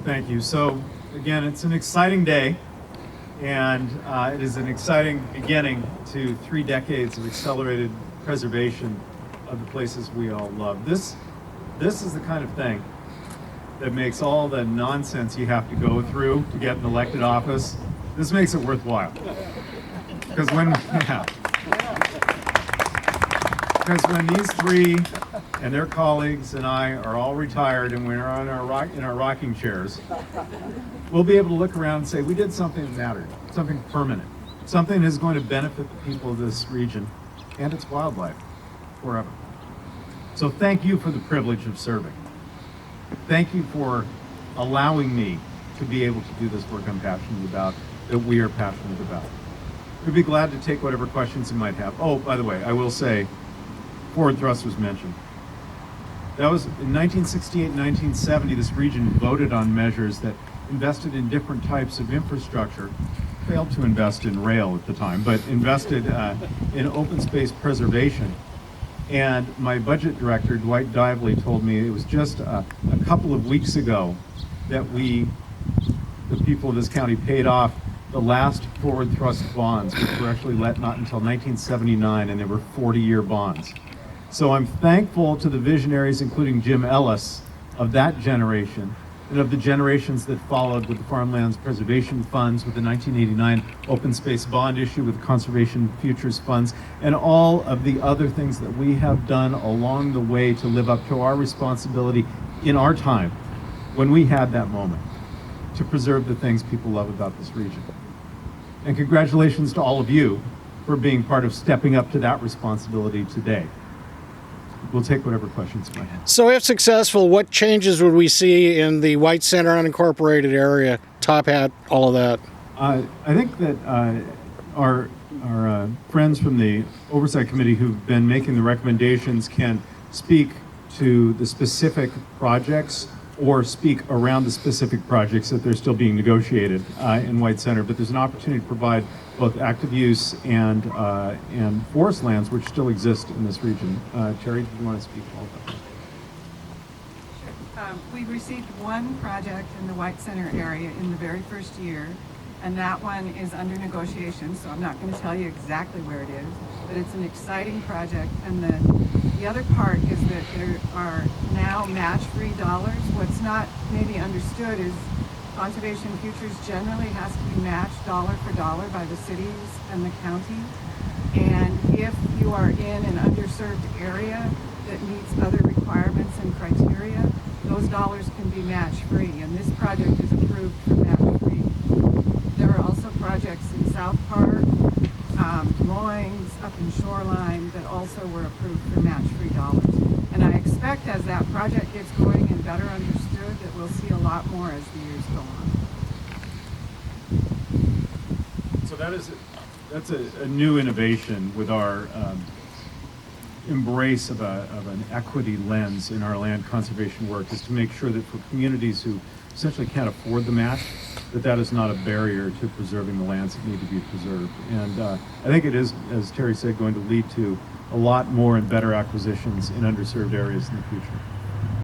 Thank you. So, again, it's an exciting day, and it is an exciting beginning to 3 decades of accelerated preservation of the places we all love. This is the kind of thing that makes all the nonsense you have to go through to get an elected office. This makes it worthwhile. Because when these three and their colleagues and I are all retired and we're on in our rocking chairs, we'll be able to look around and say we did something that mattered, something permanent, something that is going to benefit the people of this region and its wildlife forever. So thank you for the privilege of serving. Thank you for allowing me to be able to do this work I'm passionate about, that we are passionate about. We'd be glad to take whatever questions you might have. Oh, by the way, I will say, forward thrust was mentioned. That was in 1968 and 1970, this region voted on measures that invested in different types of infrastructure, failed to invest in rail at the time, but invested in open space preservation. And my budget director, Dwight Dively, told me it was just a couple of weeks ago that the people of this county, paid off the last forward thrust bonds, which were actually let not until 1979, and they were 40-year bonds. So I'm thankful to the visionaries, including Jim Ellis, of that generation, and of the generations that followed with the Farmlands Preservation Funds, with the 1989 Open Space Bond issue, with Conservation Futures Funds, and all of the other things that we have done along the way to live up to our responsibility in our time, when we had that moment, to preserve the things people love about this region. And congratulations to all of you for being part of stepping up to that responsibility today. We'll take whatever questions you might have. So if successful, what changes would we see in the White Center unincorporated area, Top Hat, all of that? I think that our friends from the Oversight Committee who've been making the recommendations can speak to the specific projects or speak around the specific projects that they're still being negotiated in White Center. But there's an opportunity to provide both active use and forest lands which still exist in this region. Terry, do you want to speak to all of that? We've received one project in the White Center area in the very first year, and that one is under negotiation, so I'm not going to tell you exactly where it is, but it's an exciting project. And the other part is that there are now match-free dollars. What's not maybe understood is Conservation Futures generally has to be matched dollar for dollar by the cities and the county. And if you are in an underserved area that meets other requirements and criteria, those dollars can be match-free. And this project is approved for match-free. There are also projects in South Park, Des Moines, up in Shoreline that also were approved for match-free dollars. And I expect as that project gets going and better understood that we'll see a lot more as the years go on. So that's a new innovation with our embrace of an equity lens in our land conservation work, is to make sure that for communities who essentially can't afford the match, that is not a barrier to preserving the lands that need to be preserved. And I think it is, as Terry said, going to lead to a lot more and better acquisitions in underserved areas in the future.